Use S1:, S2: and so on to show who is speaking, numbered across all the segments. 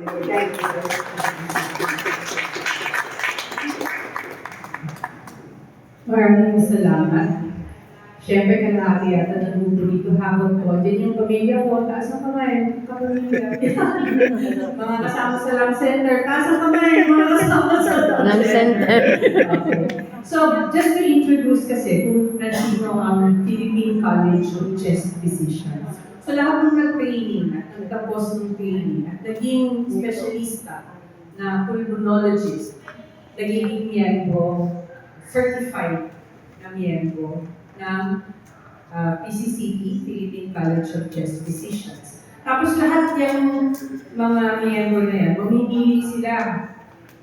S1: Thank you.
S2: Maraming salamat. Siyempre kalahati yata ng grupo dito hapon ko. Diyan yung pamilya ko, taas ang kamay, kapamilya. Mga kasama sa Lung Center, taas ang kamay, mga kasama sa
S3: Lung Center.
S2: Okay. So, just to introduce kasi kung sino ang Philippine College of Chest Physicians. So, lahat ng nag-training at nagtapos ng training at naging specialista na pulmonologist, naging miyembro, certified na miyembro ng PCCP, Philippine College of Chest Physicians. Tapos lahat yung mga miyembro na yan, mamimili sila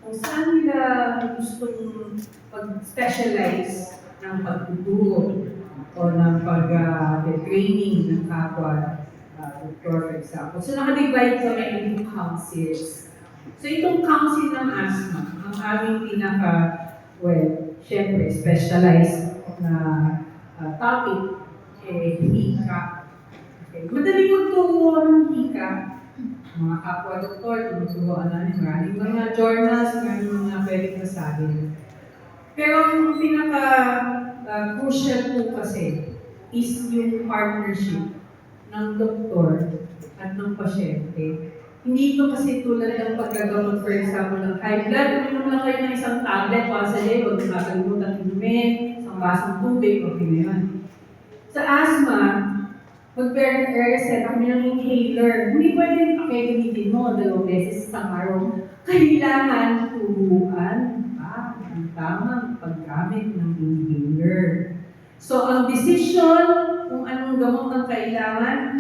S2: kung saan nila gustong mag-specialize ng pagtuturo o ng pag-training ng kapwa doktor, for example. So nakadivide kami into councils. So itong council ng asthma, ang aming syempre, specialized na topic, hika. Okay. Madali magturo ng hika. Mga kapwa-doktor, tinuturoan namin maraming mga journals, maraming mga pwedeng basahin. Pero yung pinaka-crucial po kasi is yung partnership ng doktor at ng pasyente. Hindi ito kasi tulad ng paggagamot, for example, ng high blood. Uminom lang kayo ng isang tablet once a day, huwag nakakalimutan inumin, isang basong tubig, okay na yun. Sa asthma, mag-reset kami ng inhaler. Hindi pwede gamitin mo 2 beses sa araw. Kailangan turuan pa ang tamang paggamit ng inhaler. So, ang decision kung anong gamot ang kailangan,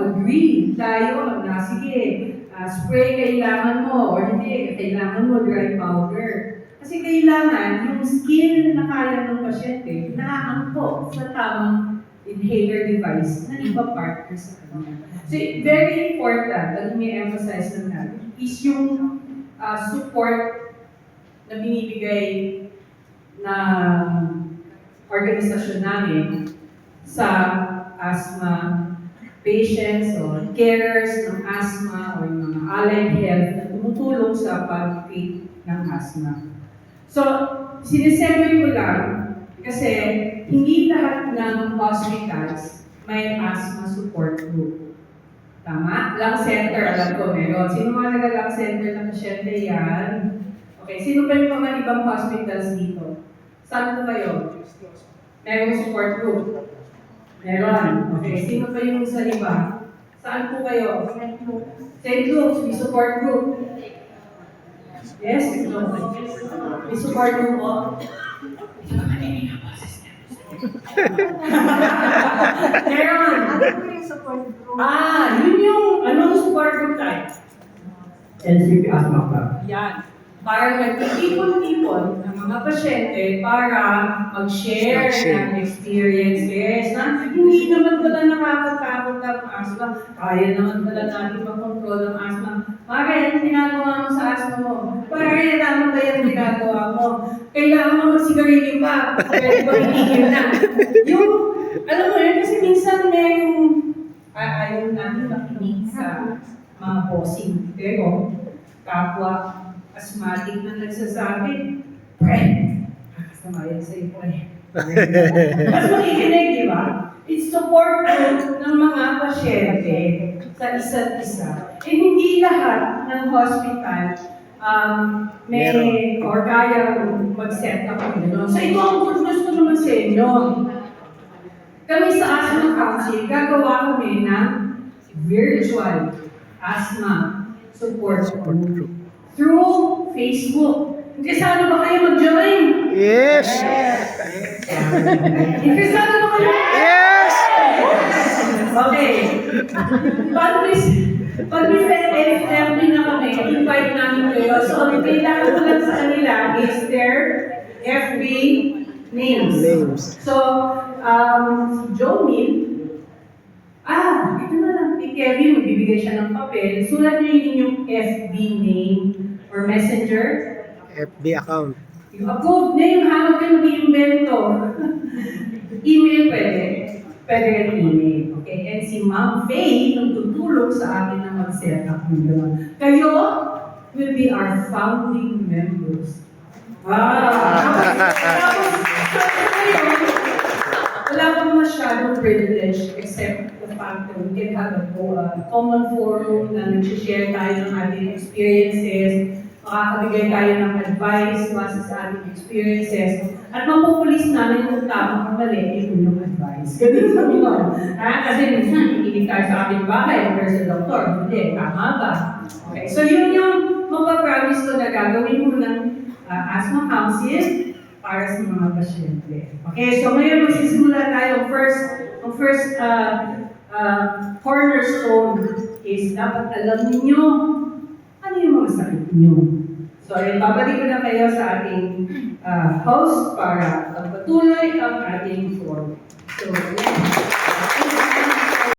S2: agree tayo na sige, spray kailangan mo or hindi, kailangan mo dry powder. Kasi kailangan yung skill na kaya ng pasyente naaangkop sa tamang inhaler device na ipa-partner sa kanya. So, very important, ang i-emphasize lang natin, is yung support na binibigay ng organisasyon namin sa asthma patients o carers ng asthma o yung mga allied health na tumutulong sa pag-treat ng asthma. So, sinisegue ko lang kasi hindi lahat ng hospitals may asthma support group. Tama? Lung center, alam ko meron. Sino mga nag-lung center na pasyente yan? Okay, sino ba yung mga ibang hospitals dito? Saan po kayo? Merong support group? Meron. Okay, sino pa yung sa iba? Saan po kayo? St. Luke's, may support group. Yes? No. May support group po. Meron. Yun yung, anong support group tayo?
S1: NCP Asthma Club.
S2: Yan. Para nagtitipon-tipon ng mga pasyente para mag-share ng experiences na hindi naman pala nakakatakot ang asthma. Kaya naman pala natin makontrol ang asthma. Pare, anong ginagawa mo sa asthma mo? Pare, tama ba yung ginagawa mo? Kailangan mo magsigarilyo pa. Pwede ba itigil na? Yung, alam mo yun, kasi minsan ayaw namin makinig sa mga bossing. Pero, kapwa asthmatic na nagsasabi, pre, kakasama yan sa iyo, pre. Mas makikinig, di ba? It's support ng mga pasyente sa isa't isa. Eh, hindi lahat ng hospital may or kaya mag-set up ng gano'n. So, ito ang gusto naman sa inyo. Kami sa Asthma Council, gagawa kami ng virtual asthma support group through Facebook. Interesado ba kayo mag-join?
S3: Yes!
S2: Interesado ba kayo?
S3: Yes!
S2: Okay. Pag may FB na kami, invite namin kayo. So, ang kailangan ko lang sa kanila is their FB names. So, si Jomil, ito na lang. Si Kevin, magbibigay siya ng papel. Sulat niyo yung inyong FB name or messenger.
S3: FB account.
S2: Yung approved na yung hawag kayo mag-iimbento. Email pwede. Pwede rin email. Okay? And si Ma'am Faye, ang tuturo tumulong sa akin na mag-set up ng gano'n. Kayo will be our founding members. Tapos, wala pang masyadong privilege except the fact that we can have a common forum na nag-share tayo ng ating experiences, makakabigay tayo ng advice base sa ating experiences, at mapupulis namin kung tama o mali yung advice. Ganun mo. Kasi minsan, ikinig tayo sa ating bahay, or sa doktor, hindi, tama ba? Okay, so yun yung mapapromise ko na gagawin mo ng asthma council para sa mga pasyente. Okay, so ngayon magsisimula tayo. Ang first cornerstone is dapat alam ninyo ano yung mga sakit niyo. So, babalik ko na kayo sa ating host para pagpatuloy ang ating forum. So,